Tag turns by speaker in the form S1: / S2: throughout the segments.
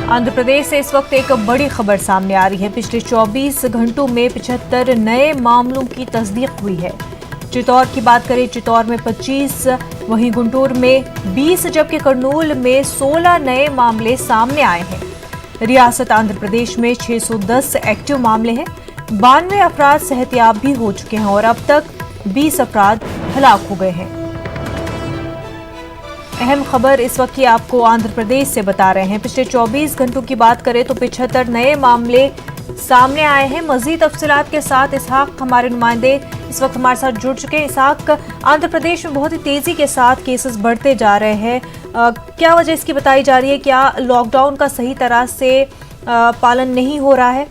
S1: आंध्र प्रदेश से इस वक्त एक बड़ी खबर सामने आ रही है। पिछले 24 घंटों में 75 नए मामलों की तस्दीक हुई है। चित्तौड़ की बात करें, चित्तौड़ में 25, वहीं गुंटूर में 20, जबकि करनूल में 16 नए मामले सामने आए हैं। रियासत आंध्र प्रदेश में 610 एक्टिव मामले हैं। 92 अफराद सेहतियाब भी हो चुके हैं और अब तक 20 अफराद हलाक हो गए हैं। अहम खबर इस वक्त की आपको आंध्र प्रदेश से बता रहे हैं। पिछले 24 घंटों की बात करें तो 75 नए मामले सामने आए हैं। मजीद तफसीलात के साथ इसहाक हमारे नुमाइंदे इस वक्त हमारे साथ जुड़ चुके हैं। इसहाक, आंध्र प्रदेश में बहुत ही तेजी के साथ केसेस बढ़ते जा रहे हैं, क्या वजह इसकी बताई जा रही है? क्या लॉकडाउन का सही तरह से पालन नहीं हो रहा है?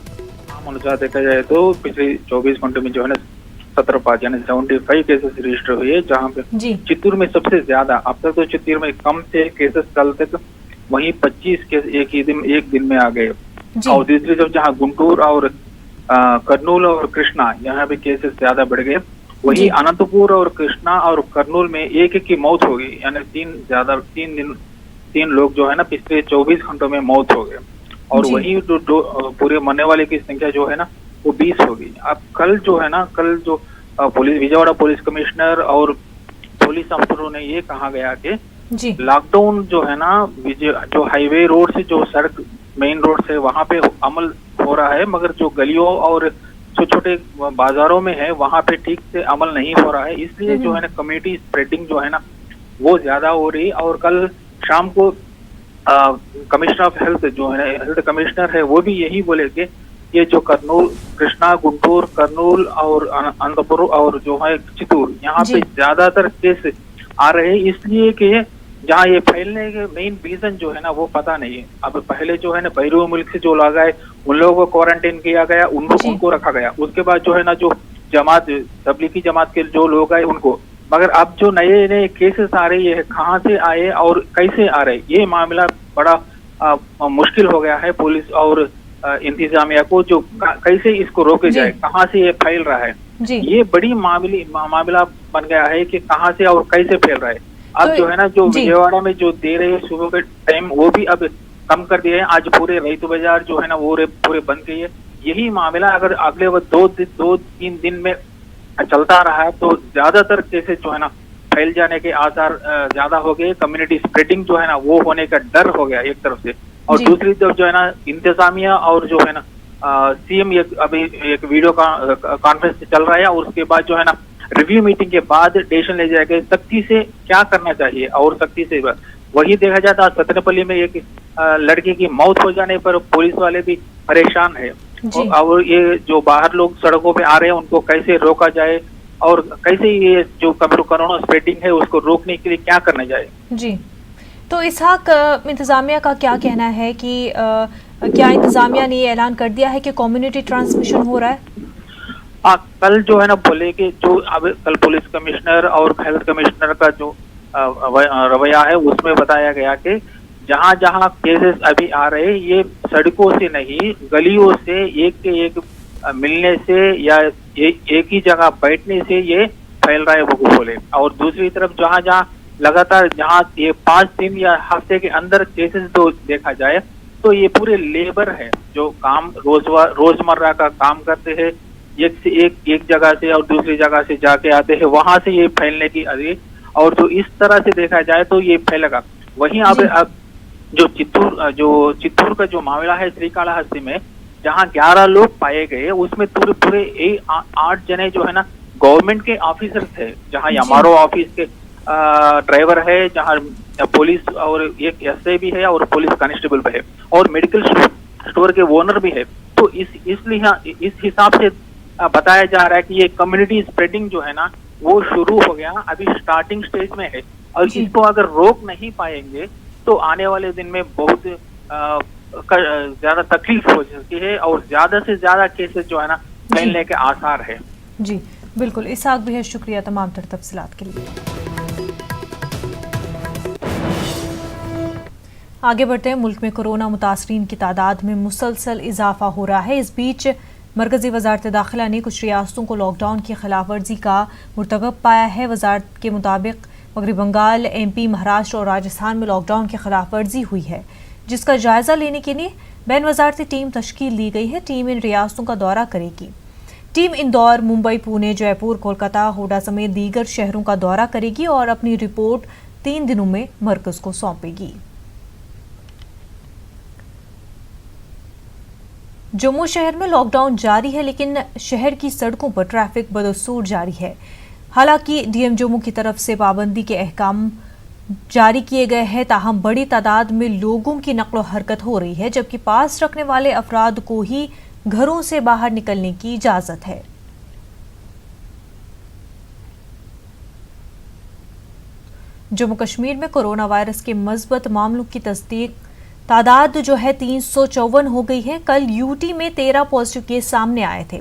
S2: अनुसार देखा जाए तो पिछले 24 घंटों में जो है ना 75 यानी 75 केसेस रजिस्टर हुए, जहाँ पे चित्तूर में सबसे ज्यादा। अब तक तो चित्तूर में कम थे केसेस कल तक, वहीं 25 केस एक दिन में आ गए। और दूसरी तरफ जहाँ गुंटूर और करनूल और कृष्णा, यहाँ पे केसेस ज्यादा बढ़ गए। वहीं अनंतपुर और कृष्णा और करनूल में एक की मौत हो गई, यानी 3 लोग जो है ना पिछले 24 घंटों में मौत हो गए। और वही जो पूरे मरने वाले की संख्या जो है ना वो 20 हो गई। अब कल जो पुलिस विजयवाड़ा पुलिस कमिश्नर और पुलिस अफसरों ने ये कहा गया कि लॉकडाउन जो है ना जो हाईवे रोड से जो सड़क मेन रोड से वहां पे अमल हो रहा है, मगर जो गलियों और छोटे छोटे बाजारों में है वहां पे ठीक से अमल नहीं हो रहा है। इसलिए जो है ना कम्युनिटी स्प्रेडिंग जो है ना वो ज्यादा हो रही। और कल शाम को कमिश्नर ऑफ हेल्थ जो है हेल्थ कमिश्नर है वो भी यही बोले कि ये जो करनूल, कृष्णा, गुंटूर, करनूल और अनंतपुर और जो है चित्तूर, यहाँ पे ज्यादातर केस आ रहे हैं। इसलिए कि जहाँ ये फैलने के मेन रीजन जो है ना वो पता नहीं है। अब पहले जो है ना बैरून मुल्क से जो लोग आए उन लोगों को क्वारंटाइन किया गया, उनको रखा गया। उसके बाद जो है ना जो जमात तबलीगी जमात के जो लोग आए उनको, मगर अब जो नए केसेस आ रही है कहाँ से आए और कैसे आ रहे, ये मामला बड़ा मुश्किल हो गया है पुलिस और इंतजामिया को, जो कैसे इसको रोके जाए, कहाँ से ये फैल रहा है। ये बड़ी मामला बन गया है कि कहाँ से और कैसे फैल रहा है। अब जो है ना जो विजयवाड़ा में जो दे रहे सुबह के टाइम वो भी अब कम कर दिए हैं। आज पूरे रईत बाजार जो है ना वो पूरे बंद गई है। यही मामला अगर अगले 2-3 दिन में चलता रहा तो ज्यादातर केसेस जो है ना फैल जाने के आसार ज्यादा हो गए। कम्युनिटी स्प्रेडिंग जो है ना वो होने का डर हो गया एक तरफ से, और दूसरी तरफ जो है ना इंतजामिया और जो है ना सीएम अभी एक वीडियो कॉन्फ्रेंस चल रहा है, और उसके बाद जो है ना रिव्यू मीटिंग के बाद डिसीजन ले जाएगा सख्ती से क्या करना चाहिए। और सख्ती से वही देखा जाता है सतनेपल्ली में एक लड़की की मौत हो जाने पर पुलिस वाले भी परेशान है। और ये जो बाहर लोग सड़कों पे आ रहे हैं उनको कैसे रोका जाए और कैसे ये जो कोरोना स्प्रेडिंग है उसको रोकने के लिए क्या करना जाए। जी,
S1: तो इसहाक, इंतजामिया का क्या कहना है कि क्या इंतजामिया ने ये ऐलान कर दिया है कि कम्युनिटी ट्रांसमिशन हो रहा है?
S2: कल जो है ना बोले कि जो अब कल पुलिस कमिश्नर और हेल्थ कमिश्नर का जो रवैया है उसमें बताया गया कि जहाँ जहाँ केसेस अभी आ रहे हैं ये सड़कों से नहीं, गलियों से एक के एक मिलने से या एक ही जगह बैठने से ये फैल रहा है वो बोले। और दूसरी तरफ जहाँ जहाँ लगातार जहाँ ये 5 दिन या हफ्ते के अंदर केसेस तो देखा जाए तो ये पूरे लेबर है जो काम रोजमर्रा का काम करते हैं, एक से एक जगह से और दूसरी जगह से जाके आते हैं, वहां से ये फैलने की अरे। और जो इस तरह से देखा जाए तो ये फैलेगा। वहीं अब जो चित्तूर का जो मामला है श्रीकाళहस्ती में जहाँ 11 लोग पाए गए उसमें पूरे 8 जने जो है ना गवर्नमेंट के ऑफिसर थे, जहाँ एमआरओ ऑफिस के ड्राइवर है, जहाँ पुलिस और एक एसआई भी है और पुलिस कांस्टेबल भी है और मेडिकल स्टोर के ओनर भी है। तो इसलिए इस हिसाब से बताया जा रहा है कि ये कम्युनिटी स्प्रेडिंग जो है ना वो शुरू हो गया, अभी स्टार्टिंग स्टेज में है। और इसको अगर रोक नहीं पाएंगे तो आने वाले दिन में बहुत ज्यादा तकलीफ हो सकती है और ज्यादा से ज्यादा केसेस जो है ना फैलने के आसार है।
S1: जी बिल्कुल, इसहाक बेहद शुक्रिया तमाम तर तफसीलात के लिए। आगे बढ़ते हैं। मुल्क में कोरोना मुतासरीन की तादाद में मुसलसल इजाफा हो रहा है। इस बीच मरकजी वजारत दाखिला ने कुछ रियासतों को लॉकडाउन की खिलाफ वर्जी का मुर्तकब पाया है। वजारत के मुताबिक मगरबी बंगाल, MP, महाराष्ट्र और राजस्थान में लॉकडाउन की खिलाफ वर्जी हुई है। जिसका जायजा लेने के लिए बैन वजारती टीम तश्कील दी गई है। टीम इन रियासतों का दौरा करेगी। टीम इंदौर, मुंबई, पुणे, जयपुर, कोलकाता, हुडा समेत दीगर शहरों का दौरा करेगी और अपनी रिपोर्ट 3 दिनों में मरकज को सौंपेगी। जम्मू शहर में लॉकडाउन जारी है, लेकिन शहर की सड़कों पर ट्रैफिक बदस्तूर जारी है। हालांकि डीएम जम्मू की तरफ से पाबंदी के अहकाम जारी किए गए हैं, ताहम बड़ी तादाद में लोगों की नक्लो हरकत हो रही है, जबकि पास रखने वाले अफराद को ही घरों से बाहर निकलने की इजाजत है। जम्मू कश्मीर में कोरोना वायरस के मज़बूत मामलों की तस्दीक तादाद जो है 354 हो गई है। कल यूटी में 13 पॉजिटिव केस सामने आए थे।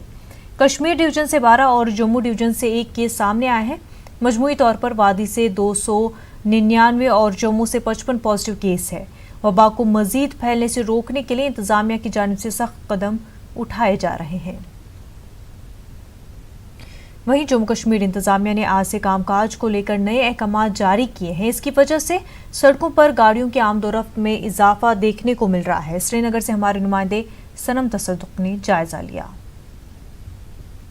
S1: कश्मीर डिवीजन से 12 और जम्मू डिवीजन से 1 केस सामने आए हैं। मजमूई तौर पर वादी से 299 और जम्मू से 55 पॉजिटिव केस है। वबा को मजीद फैलने से रोकने के लिए इंतजामिया की जानिब से सख्त कदम उठाए जा रहे हैं। वहीं जम्मू कश्मीर इंतजामिया ने आज से कामकाज को लेकर नए अहकाम जारी किए हैं। इसकी वजह से सड़कों पर गाड़ियों की आमदोरफ्त में इजाफा देखने को मिल रहा है। श्रीनगर से हमारे नुमाइंदे सनम तसद्दुक ने जायजा लिया।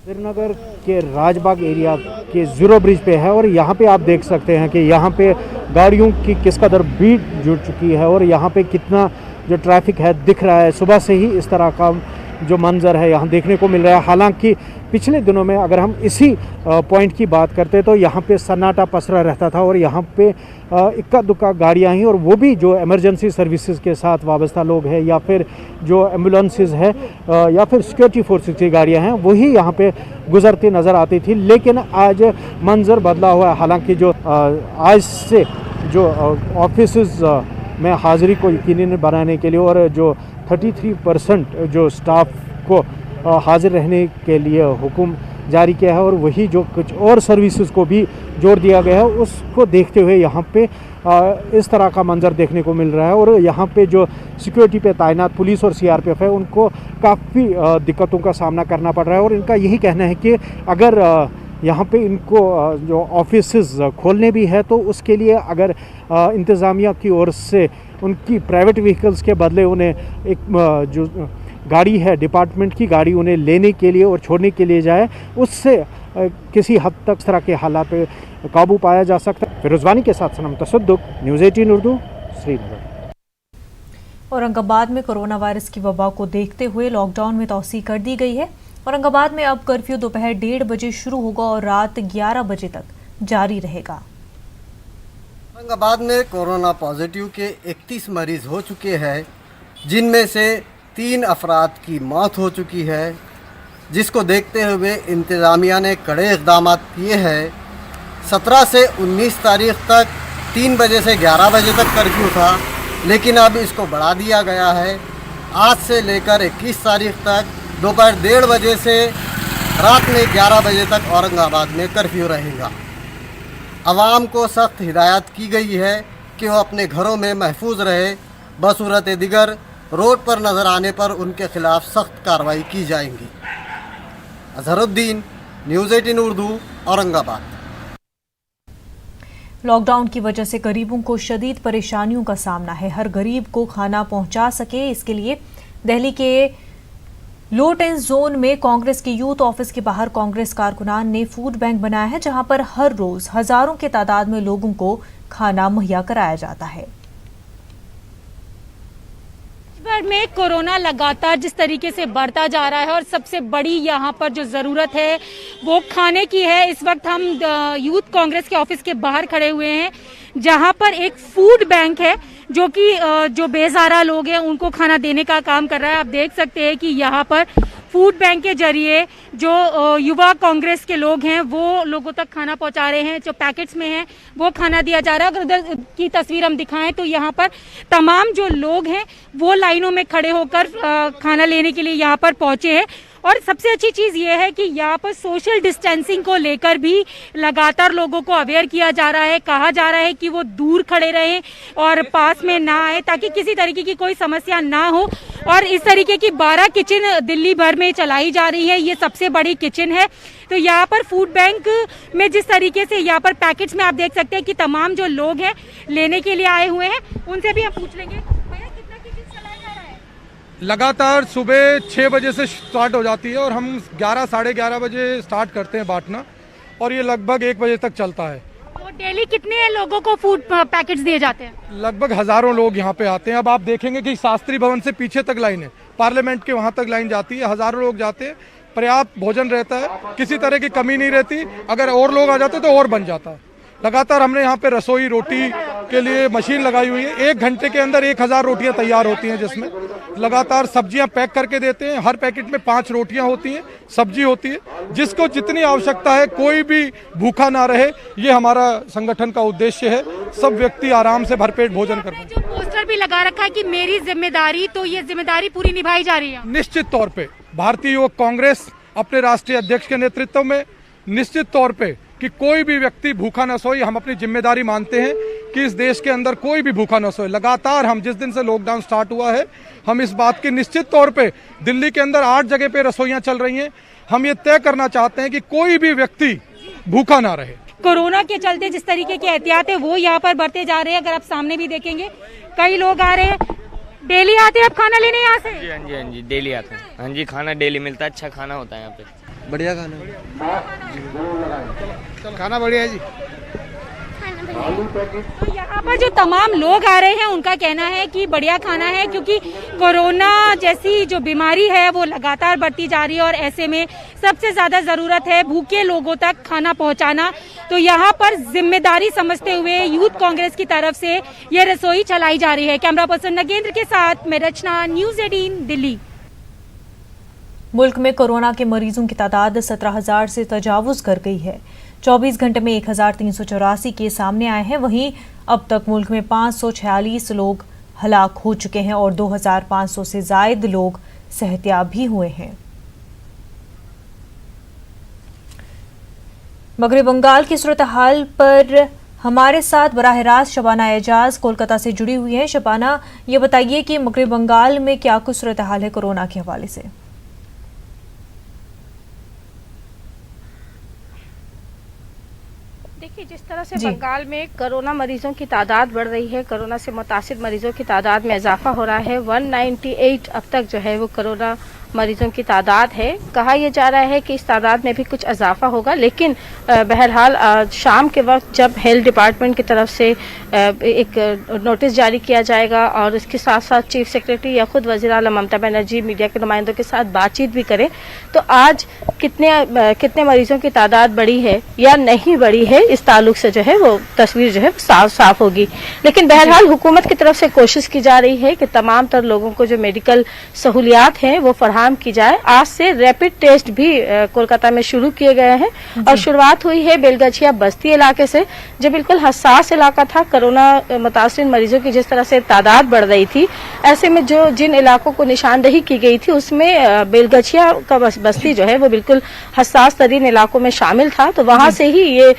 S3: श्रीनगर के राजबाग एरिया के जीरो ब्रिज पे है और यहाँ पे आप देख सकते हैं कि यहाँ पे गाड़ियों की किस कदर भीड़ जुड़ चुकी है और यहाँ पे कितना जो ट्रैफिक है दिख रहा है। सुबह से ही इस तरह का जो मंजर है यहाँ देखने को मिल रहा है। हालांकि पिछले दिनों में अगर हम इसी पॉइंट की बात करते तो यहाँ पे सन्नाटा पसरा रहता था और यहाँ पे इक्का दुक्का गाड़ियाँ ही, और वो भी जो इमरजेंसी सर्विसेज के साथ वाबस्ता लोग हैं या फिर जो एम्बुलेंसेस है या फिर सिक्योरिटी फोर्सेस की गाड़ियाँ हैं, वही यहाँ पे गुजरती नज़र आती थी। लेकिन आज मंजर बदला हुआ है। हालांकि जो आज से जो ऑफिसेज में हाज़िरी को यकीनी बनाने के लिए और जो 33% जो स्टाफ को हाजिर रहने के लिए हुक्म जारी किया है और वही जो कुछ और सर्विसेज को भी जोड़ दिया गया है, उसको देखते हुए यहाँ पे इस तरह का मंजर देखने को मिल रहा है। और यहाँ पे जो सिक्योरिटी पे तैनात पुलिस और सीआरपीएफ है, उनको काफ़ी दिक्कतों का सामना करना पड़ रहा है। और इनका यही कहना है कि अगर यहाँ पे इनको जो ऑफिसेज खोलने भी है तो उसके लिए अगर इंतज़ामिया की ओर से उनकी प्राइवेट व्हीकल्स के बदले उन्हें एक जो गाड़ी है डिपार्टमेंट की गाड़ी उन्हें लेने के लिए और छोड़ने के लिए जाए, उससे किसी हद तक इस तरह के हालात पे काबू पाया जा सकता है। फिरोजवानी के साथ सनम तसद्दुक, न्यूज़ 18 उर्दू, श्रीनगर।
S1: औरंगाबाद में कोरोना वायरस की वबा को देखते हुए लॉकडाउन में तौसी कर दी गई है। औरंगाबाद में अब कर्फ्यू दोपहर 1:30 बजे शुरू होगा और रात 11 बजे तक जारी रहेगा।
S4: औरंगाबाद में कोरोना पॉजिटिव के 31 मरीज हो चुके हैं, जिनमें से 3 अफराद की मौत हो चुकी है, जिसको देखते हुए इंतज़ामिया ने कड़े इक़दाम किए हैं। 17 से 19 तारीख तक 3 बजे से 11 बजे तक कर्फ्यू था, लेकिन अब इसको बढ़ा दिया गया है। आज से लेकर 21 तारीख तक दोपहर 1:30 बजे से रात में 11 बजे तक औरंगाबाद में कर्फ्यू रहेगा। आवाम को सख्त हिदायत की गई है कि वो अपने घरों में महफूज रहे। बसूरत दिगर रोड पर नज़र आने पर उनके खिलाफ सख्त कार्रवाई की जाएंगी। अजहरुद्दीन, न्यूज़ 18 उर्दू, औरंगाबाद।
S1: लॉकडाउन की वजह से गरीबों को शदीद परेशानियों का सामना है। हर गरीब को खाना पहुंचा सके, इसके लिए दिल्ली के लो टेंस जोन में कांग्रेस के यूथ ऑफिस के बाहर कांग्रेस कारकुनान ने फूड बैंक बनाया है, जहां पर हर रोज हजारों के तादाद में लोगों को खाना मुहैया कराया जाता है।
S5: देश भर में कोरोना लगातार जिस तरीके से बढ़ता जा रहा है और सबसे बड़ी यहाँ पर जो जरूरत है वो खाने की है। इस वक्त हम यूथ कांग्रेस के ऑफिस के बाहर खड़े हुए हैं, जहाँ पर एक फूड बैंक है जो कि जो बेसहारा लोग हैं उनको खाना देने का काम कर रहा है। आप देख सकते हैं कि यहाँ पर फूड बैंक के जरिए जो युवा कांग्रेस के लोग हैं वो लोगों तक खाना पहुंचा रहे हैं। जो पैकेट्स में है वो खाना दिया जा रहा है। अगर उधर की तस्वीर हम दिखाएं तो यहाँ पर तमाम जो लोग हैं वो लाइनों में खड़े होकर खाना लेने के लिए यहाँ पर पहुंचे हैं। और सबसे अच्छी चीज़ ये है कि यहाँ पर सोशल डिस्टेंसिंग को लेकर भी लगातार लोगों को अवेयर किया जा रहा है। कहा जा रहा है कि वो दूर खड़े रहें और पास में ना आए, ताकि किसी तरीके की कोई समस्या ना हो। और इस तरीके की 12 किचन दिल्ली भर में चलाई जा रही है। ये सबसे बड़ी किचन है। तो यहाँ पर फूड बैंक में जिस तरीके से यहाँ पर पैकेट्स में आप देख सकते हैं कि तमाम जो लोग हैं लेने के लिए आए हुए हैं, उनसे भी हम पूछ लेंगे भैया कितना की
S6: लगातार सुबह 6 बजे से स्टार्ट हो जाती है और हम 11 साढ़े 11 बजे स्टार्ट करते हैं बांटना और ये लगभग 1 बजे तक चलता है।
S5: तो डेली कितने लोगों को फूड पैकेट्स दिए जाते हैं?
S6: लगभग हजारों लोग यहाँ पे आते हैं। अब आप देखेंगे कि शास्त्री भवन से पीछे तक लाइन है, पार्लियामेंट के वहाँ तक लाइन जाती है, हजारों लोग जाते हैं, पर्याप्त भोजन रहता है, किसी तरह की कमी नहीं रहती। अगर और लोग आ जाते तो और बन जाता है। लगातार हमने यहाँ पे रसोई रोटी के लिए मशीन लगाई हुई है। 1 घंटे के अंदर 1000 रोटियां तैयार होती हैं, जिसमें लगातार सब्जियां पैक करके देते हैं। हर पैकेट में 5 रोटियां होती हैं, सब्जी होती है, जिसको जितनी आवश्यकता है, कोई भी भूखा ना रहे, ये हमारा संगठन का उद्देश्य है। सब व्यक्ति आराम से भरपेट भोजन कर पाए।
S5: जो पोस्टर भी लगा रखा है कि मेरी जिम्मेदारी, तो ये जिम्मेदारी पूरी निभाई जा रही है?
S6: निश्चित तौर पे भारतीय युवक कांग्रेस अपने राष्ट्रीय अध्यक्ष के नेतृत्व में निश्चित तौर पे कि कोई भी व्यक्ति भूखा न सोए, हम अपनी जिम्मेदारी मानते हैं कि इस देश के अंदर कोई भी भूखा न सोए। लगातार हम जिस दिन से लॉकडाउन स्टार्ट हुआ है, हम इस बात की निश्चित तौर पे दिल्ली के अंदर 8 जगह पे रसोइयां चल रही हैं। हम ये तय करना चाहते हैं कि कोई भी व्यक्ति भूखा ना रहे।
S5: कोरोना के चलते जिस तरीके की एहतियात है वो यहाँ पर बढ़ते जा रहे हैं। अगर आप सामने भी देखेंगे, कई लोग आ रहे हैं। डेली आते हैं आप खाना लेने यहाँ से?
S7: हाँ जी डेली आते हैं। हाँ जी, खाना डेली मिलता है, अच्छा खाना होता है यहाँ पे, बढ़िया खाना
S6: बढ़िया है जी।
S5: तो यहाँ पर जो तमाम लोग आ रहे हैं उनका कहना है कि बढ़िया खाना है, क्योंकि कोरोना जैसी जो बीमारी है वो लगातार बढ़ती जा रही है और ऐसे में सबसे ज्यादा जरूरत है भूखे लोगों तक खाना पहुँचाना। तो यहाँ पर जिम्मेदारी समझते हुए यूथ कांग्रेस की तरफ से ये रसोई चलाई जा रही है। कैमरा पर्सन नगेंद्र के साथ मैं रचना, न्यूज़ 18 दिल्ली।
S1: मुल्क में कोरोना के मरीजों की तादाद 17,000 से तजावुज कर गई है। 24 घंटे में 1,384 केस सामने आए हैं। वहीं अब तक मुल्क में 546 लोग हलाक हो चुके हैं और 2,500 से ज्यादा लोग सेहतियाब भी हुए हैं। मगरबी बंगाल की सूरत हाल पर हमारे साथ बराह रास्त शबाना एजाज कोलकाता से जुड़ी हुई है। शबाना, ये बताइए कि मगरबी बंगाल में क्या कुछ सूरत हाल है कोरोना के हवाले से?
S8: देखिए, जिस तरह से बंगाल में कोरोना मरीजों की तादाद बढ़ रही है, कोरोना से मुतासिर मरीजों की तादाद में इजाफा हो रहा है। 198 अब तक जो है वो कोरोना मरीजों की तादाद है। कहा यह जा रहा है कि इस तादाद में भी कुछ इजाफा होगा, लेकिन बहरहाल शाम के वक्त जब हेल्थ डिपार्टमेंट की तरफ से एक नोटिस जारी किया जाएगा और इसके साथ साथ चीफ सेक्रेटरी या खुद वज़ीर आला ममता बनर्जी मीडिया के नुमाइंदों के साथ बातचीत भी करें, तो आज कितने मरीजों की तादाद बढ़ी है या नहीं बढ़ी है, इस ताल्लुक से जो है वो तस्वीर जो है साफ होगी। लेकिन बहरहाल हुकूमत की तरफ से कोशिश की जा रही है कि तमाम तर लोगों को जो मेडिकल सहूलियात हैं वो फराहम की जाए। आज से रैपिड टेस्ट भी कोलकाता में शुरू किए गए हैं और शुरुआत हुई है बेलगछिया बस्ती इलाके से, जो बिल्कुल हसास इलाका था। कोरोना मुतासिर मरीजों की जिस तरह से तादाद बढ़ रही थी, ऐसे में जिन इलाकों को निशानदेही की गई थी उसमें बेलगछिया का बस्ती जो है वो बिल्कुल हसास तरीन इलाकों में शामिल था। तो वहां से ही ये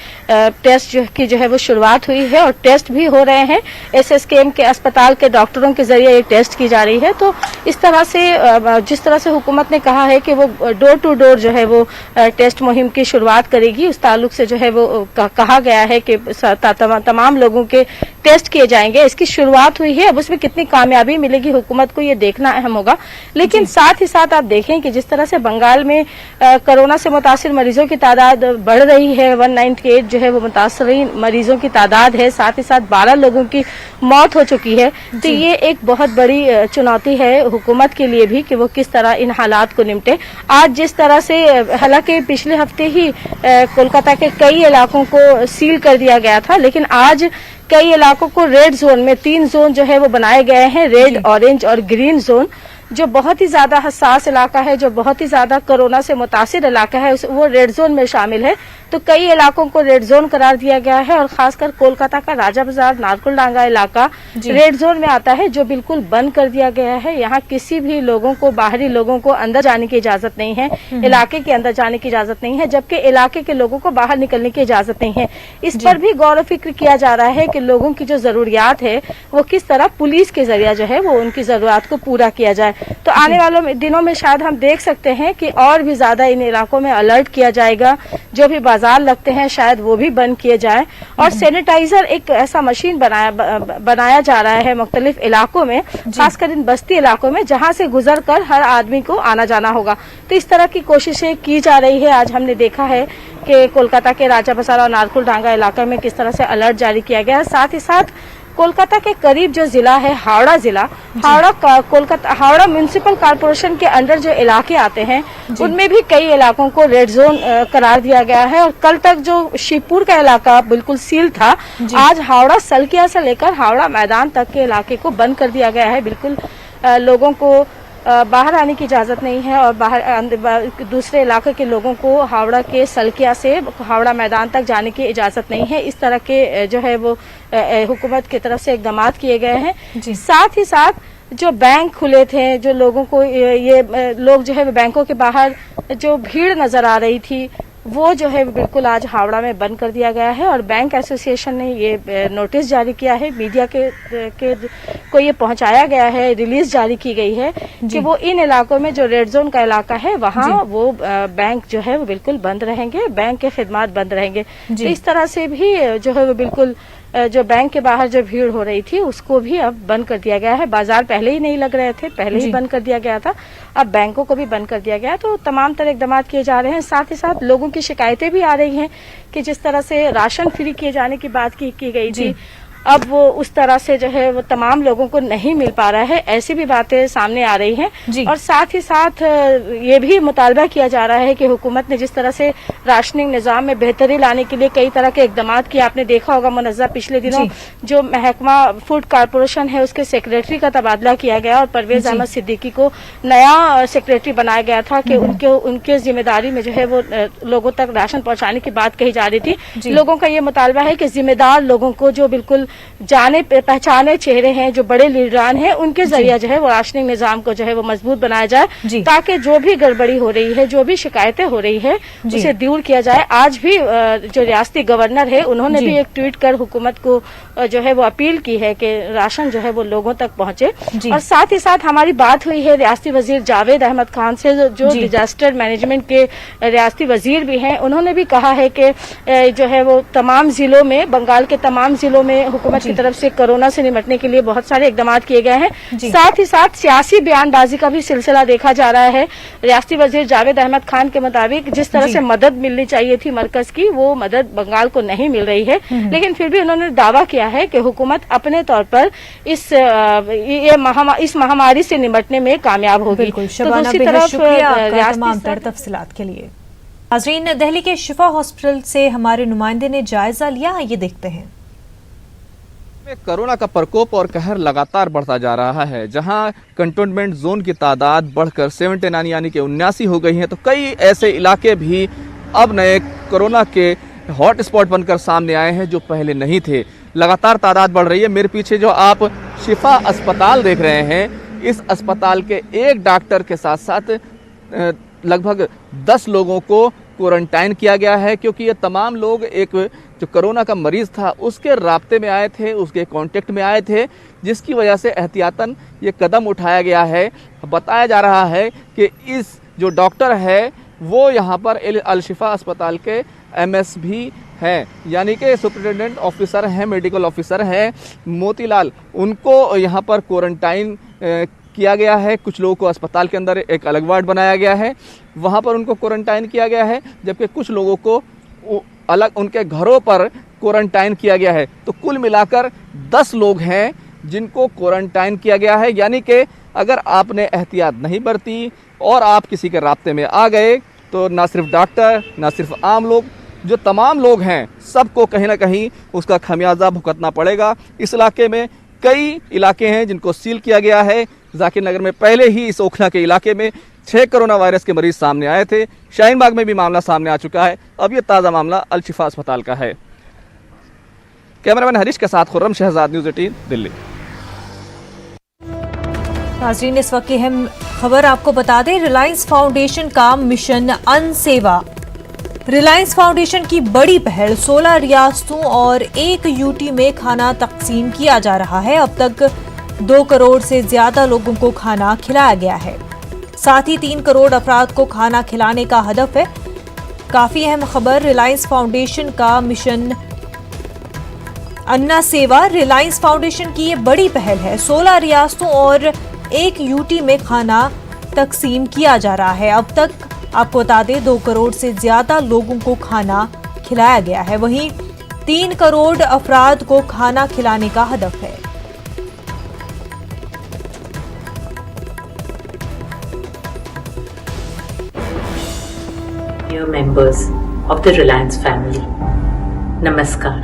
S8: टेस्ट जो है वो शुरुआत हुई है और टेस्ट भी हो रहे हैं। SSKM के अस्पताल के डॉक्टरों के जरिए ये टेस्ट की जा रही है। तो इस तरह से जिस तरह से हुकूमत ने कहा है कि वो डोर टू डोर जो है वो टेस्ट मुहिम की शुरुआत करेगी, उस ताल्लुक से जो है वो कहा गया है कि तमाम लोगों के टेस्ट किए जाएंगे। इसकी शुरुआत हुई है, अब उसमें कितनी कामयाबी मिलेगी हुकूमत को ये देखना अहम होगा। लेकिन साथ ही साथ आप देखें कि जिस तरह से बंगाल में कोरोना से मुतासिर मरीजों की तादाद बढ़ रही है, 198 जो है वो मुतासिर मरीजों की तादाद है, साथ ही साथ 12 लोगों की मौत हो चुकी है। तो ये एक बहुत बड़ी चुनौती है हुकूमत के लिए भी कि वो किस तरह इन हालात को निपटे। आज जिस तरह से, हालांकि पिछले हफ्ते ही कोलकाता के कई इलाकों को सील कर दिया गया था, लेकिन आज कई इलाकों को रेड जोन में 3 जोन जो है वो बनाए गए हैं, रेड, ऑरेंज और ग्रीन जोन। जो बहुत ही ज्यादा हसास इलाका है, जो बहुत ही ज्यादा कोरोना से मुतासिर इलाका है, वो रेड जोन में शामिल है। तो कई इलाकों को रेड जोन करार दिया गया है और खासकर कोलकाता का राजा बाजार, नारकुलडांगा इलाका रेड जोन में आता है, जो बिल्कुल बंद कर दिया गया है। यहाँ किसी भी लोगों को, बाहरी लोगों को अंदर जाने की इजाजत नहीं है, इलाके के अंदर जाने की इजाजत नहीं है, जबकि इलाके के लोगों को बाहर निकलने की इजाजत नहीं है। इस पर भी गौर व फिक्र किया जा रहा है कि लोगों की जो जरूरियात है वो किस तरह पुलिस के जरिए जो है वो उनकी जरूरत को पूरा किया जाए। तो आने वाले दिनों में शायद हम देख सकते हैं कि और भी ज्यादा इन इलाकों में अलर्ट किया जाएगा। जो भी बाजार बाजार लगते हैं शायद वो भी बंद किए जाएं और सैनिटाइजर एक ऐसा मशीन बनाया जा रहा है मुख्तलिफ इलाकों में, खासकर इन बस्ती इलाकों में जहां से गुजर कर हर आदमी को आना जाना होगा। तो इस तरह की कोशिशें की जा रही है। आज हमने देखा है कि कोलकाता के राजा बाजार और नारकुल डांगा इलाके में किस तरह से अलर्ट जारी किया गया है। साथ ही साथ कोलकाता के करीब जो जिला है हावड़ा जिला, हावड़ा म्युनिसिपल कॉर्पोरेशन के अंडर जो इलाके आते हैं उनमें भी कई इलाकों को रेड जोन करार दिया गया है। और कल तक जो शिवपुर का इलाका बिल्कुल सील था, आज हावड़ा सलकिया से लेकर हावड़ा मैदान तक के इलाके को बंद कर दिया गया है। बिल्कुल लोगों को बाहर आने की इजाजत नहीं है और दूसरे इलाके के लोगों को हावड़ा के सलकिया से हावड़ा मैदान तक जाने की इजाजत नहीं है। इस तरह के जो है वो हुकूमत की तरफ से इकदाम किए गए हैं। साथ ही साथ जो बैंक खुले थे, जो लोगों को ये लोग जो है बैंकों के बाहर जो भीड़ नजर आ रही थी वो जो है बिल्कुल आज हावड़ा में बंद कर दिया गया है। और बैंक एसोसिएशन ने ये नोटिस जारी किया है, मीडिया के को ये पहुंचाया गया है, रिलीज जारी की गई है कि वो इन इलाकों में जो रेड जोन का इलाका है वहाँ वो बैंक जो है वो बिल्कुल बंद रहेंगे, बैंक के खिदमात बंद रहेंगे। तो इस तरह से भी जो है वो बिल्कुल जो बैंक के बाहर जो भीड़ हो रही थी उसको भी अब बंद कर दिया गया है। बाजार पहले ही नहीं लग रहे थे, पहले ही बंद कर दिया गया था, अब बैंकों को भी बंद कर दिया गया है। तो तमाम तरह इकदाम किए जा रहे हैं। साथ ही साथ लोगों की शिकायतें भी आ रही हैं कि जिस तरह से राशन फ्री किए जाने की बात की गई थी, अब वो उस तरह से जो है वो तमाम लोगों को नहीं मिल पा रहा है, ऐसी भी बातें सामने आ रही हैं। और साथ ही साथ ये भी मुतालबा किया जा रहा है कि हुकूमत ने जिस तरह से राशनिंग निज़ाम में बेहतरी लाने के लिए कई तरह के इकदाम किए, आपने देखा होगा मुनज़्ज़म पिछले दिनों जो महकमा फूड कॉर्पोरेशन है उसके सेक्रेटरी का तबादला किया गया और परवेज अहमद सिद्दीकी को नया सेक्रेटरी बनाया गया था कि उनके जिम्मेदारी में जो है वो लोगों तक राशन पहुँचाने की बात कही जा रही थी। लोगों का ये मुतालबा है कि जिम्मेदार लोगों को जो बिल्कुल जाने पहचाने चेहरे हैं, जो बड़े लीडरान हैं, उनके जरिए जो है वो राशनिंग निजाम को जो है वो मजबूत बनाया जाए ताकि जो भी गड़बड़ी हो रही है, जो भी शिकायतें हो रही है उसे दूर किया जाए। आज भी जो रियासती गवर्नर है उन्होंने भी एक ट्वीट कर हुकूमत को जो है वो अपील की है कि राशन जो है वो लोगों तक पहुंचे। और साथ ही साथ हमारी बात हुई है रियासती वजीर जावेद अहमद खान से, जो डिजास्टर मैनेजमेंट के रियासती वजीर भी हैं। उन्होंने भी कहा है कि जो है वो तमाम जिलों में, बंगाल के तमाम जिलों में हुकूमत की तरफ से कोरोना से निपटने के लिए बहुत सारे इकदाम किए गए हैं। साथ ही साथ सियासी बयानबाजी का भी सिलसिला देखा जा रहा है। रियासती वजीर जावेद अहमद खान के मुताबिक जिस तरह से मदद मिलनी चाहिए थी मरकज की, वो मदद बंगाल को नहीं मिल रही है, लेकिन फिर भी उन्होंने दावा किया है कि हुकूमत अपने तौर पर इस महामारी से निपटने में कामयाब होगी। तो दूसरी तरफ
S1: तमाम तफसीलात के लिए नाज़रीन, दिल्ली के शिफा हॉस्पिटल से हमारे नुमाइंदे ने जायजा लिया, ये देखते हैं।
S9: कोरोना का प्रकोप और कहर लगातार बढ़ता जा रहा है। जहां कंटेनमेंट जोन की तादाद बढ़कर 79 यानी कि 79 हो गई है, तो कई ऐसे इलाके भी अब नए कोरोना के हॉट स्पॉट बनकर सामने आए हैं जो पहले नहीं थे। लगातार तादाद बढ़ रही है। मेरे पीछे जो आप शिफा अस्पताल देख रहे हैं, इस अस्पताल के एक डॉक्टर के साथ साथ लगभग 10 लोगों को क्वारंटाइन किया गया है, क्योंकि ये तमाम लोग एक जो कोरोना का मरीज था उसके राब्ते में आए थे, उसके कांटेक्ट में आए थे, जिसकी वजह से एहतियातन ये कदम उठाया गया है। बताया जा रहा है कि इस जो डॉक्टर है वो यहाँ पर अल शिफा अस्पताल के MS भी हैं, यानी कि सुपरिटेंडेंट ऑफिसर हैं, मेडिकल ऑफिसर हैं मोतीलाल, उनको यहाँ पर क्वारंटाइन किया गया है। कुछ लोगों को अस्पताल के अंदर एक अलग वार्ड बनाया गया है, वहाँ पर उनको क्वारंटाइन किया गया है, जबकि कुछ लोगों को अलग उनके घरों पर क्वारंटाइन किया गया है। तो कुल मिलाकर 10 लोग हैं जिनको क्वारंटाइन किया गया है। यानी कि अगर आपने एहतियात नहीं बरती और आप किसी के राब्ते में आ गए तो ना सिर्फ डॉक्टर, ना सिर्फ आम लोग, जो तमाम लोग हैं सबको कहीं ना कहीं उसका खमियाजा भुगतना पड़ेगा। इस इलाके में कई इलाके हैं जिनको सील किया गया है। जाकिर नगर में पहले ही इस ओखला के इलाके में 6 कोरोना वायरस के मरीज सामने आए थे। शाहीन बाग में भी मामला सामने आ चुका है। अब ये ताज़ा मामला अल शिफा अस्पताल का है। कैमरामैन हरीश के साथ खुर्रम शहजाद, न्यूज़ 18 दिल्ली।
S1: नाज़रीन, इस वक्त की अहम खबर आपको बता दें, रिलायंस फाउंडेशन का मिशन अन्न सेवा। रिलायंस फाउंडेशन की बड़ी पहल 16 रियासतों और 1 यूटी में खाना तकसीम किया जा रहा है। अब तक 2 करोड़ से ज्यादा लोगों को खाना खिलाया गया है। साथ ही 3 करोड़ अफराद को खाना खिलाने का हदफ है। काफी अहम खबर, रिलायंस फाउंडेशन का मिशन अन्ना सेवा। रिलायंस फाउंडेशन की ये बड़ी पहल है। 16 रियासतों और 1 यूटी में खाना तकसीम किया जा रहा है। अब तक आपको बता दें 2 करोड़ से ज्यादा लोगों को खाना खिलाया गया है। वहीं 3 करोड़ अफराद को खाना खिलाने का हदफ है।
S10: Dear members of the Reliance family, Namaskar.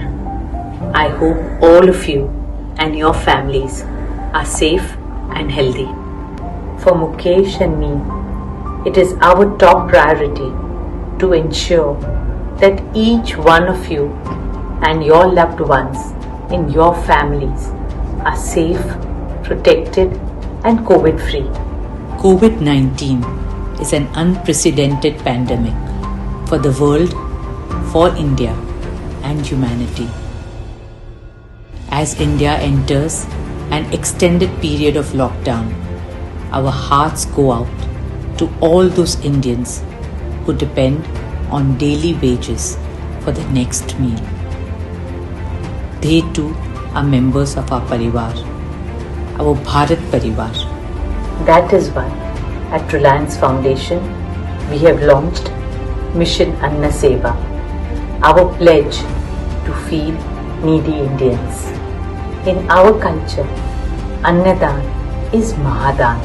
S10: I hope all of you and your families are safe and healthy. For Mukesh and me, it is our top priority to ensure that each one of you and your loved ones in your families are safe, protected and COVID-free.
S11: COVID-19 is an unprecedented pandemic for the world, for India and humanity. As India enters an extended period of lockdown, our hearts go out to all those Indians who depend on daily wages for the next meal. They too are members of our Parivar, our Bharat Parivar.
S10: That is why at Reliance Foundation we have launched Mission Anna Seva, our pledge to feed needy Indians. In our culture, Annadan is Mahadan.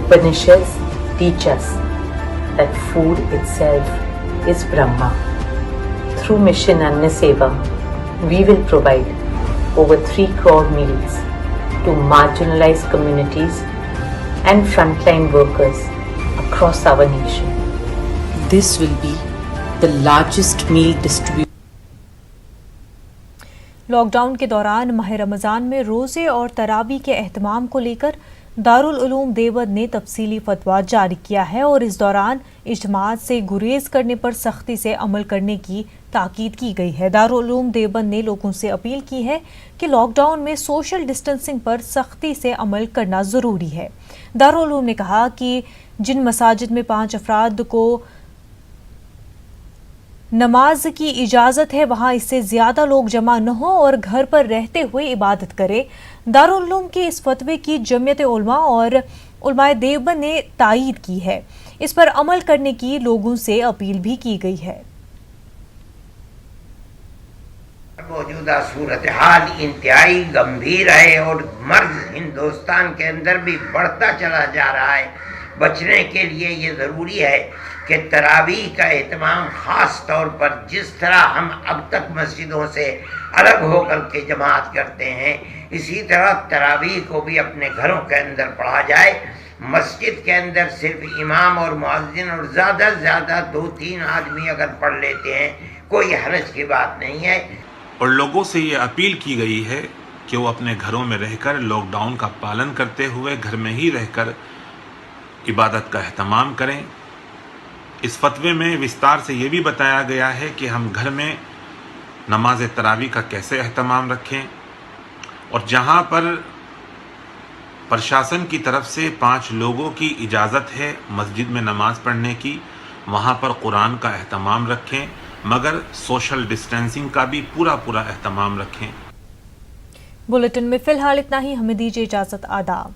S10: Upanishads teach us that food itself is Brahma. Through Mission Anna Seva, we will provide over 3 crore meals to marginalized communities and frontline workers across our nation.
S11: This will be the largest meal distribution.
S1: Lockdown के दौरान माह रमजान में रोजे और तरावी के एहतमाम को लेकर दारुल उलूम देवबंद ने तफसीली फतवा जारी किया है और इस दौरान इज्तिमात से गुरेज करने पर सख्ती से अमल करने की ताकीद की गई है। दारुल उलूम देवबंद ने लोगों से अपील की है कि लॉकडाउन में सोशल डिस्टेंसिंग पर सख्ती से अमल करना जरूरी है। दारुल उलूम ने कहा कि जिन मसाजिद में 5 अफराद को नमाज की इजाजत है वहां इससे ज्यादा लोग जमा न हो और घर पर रहते हुए इबादत करें। दारुल उलूम के इस फतवे की जमियत उलमा और उलमाए देवबंद ने तायीद की है। इस पर अमल करने की लोगों से अपील भी की गई है।
S12: मौजूदा सूरत हाल इंतहाई गंभीर है और मर्ज हिंदुस्तान के अंदर भी बढ़ता चला जा रहा है। बचने के लिए ये ज़रूरी है कि तरावीह का एहतमाम ख़ास तौर पर जिस तरह हम अब तक मस्जिदों से अलग होकर के जमात करते हैं, इसी तरह तरावीह को भी अपने घरों के अंदर पढ़ा जाए। मस्जिद के अंदर सिर्फ इमाम और मुअज्जिन और ज़्यादा से ज़्यादा 2-3 आदमी अगर पढ़ लेते हैं कोई हरज की बात नहीं है।
S13: और लोगों से ये अपील की गई है कि वो अपने घरों में रहकर लॉकडाउन का पालन करते हुए घर में ही रहकर इबादत का एहतमाम करें। इस फतवे में विस्तार से ये भी बताया गया है कि हम घर में नमाज तरावी का कैसे एहतमाम रखें और जहाँ पर प्रशासन की तरफ से 5 लोगों की इजाज़त है मस्जिद में नमाज पढ़ने की, वहाँ पर कुरान का एहतमाम रखें, मगर सोशल डिस्टेंसिंग का भी पूरा एहतमाम रखें।
S1: बुलेटिन में फिलहाल इतना ही। हमें दीजिए इजाज़त। आदाब।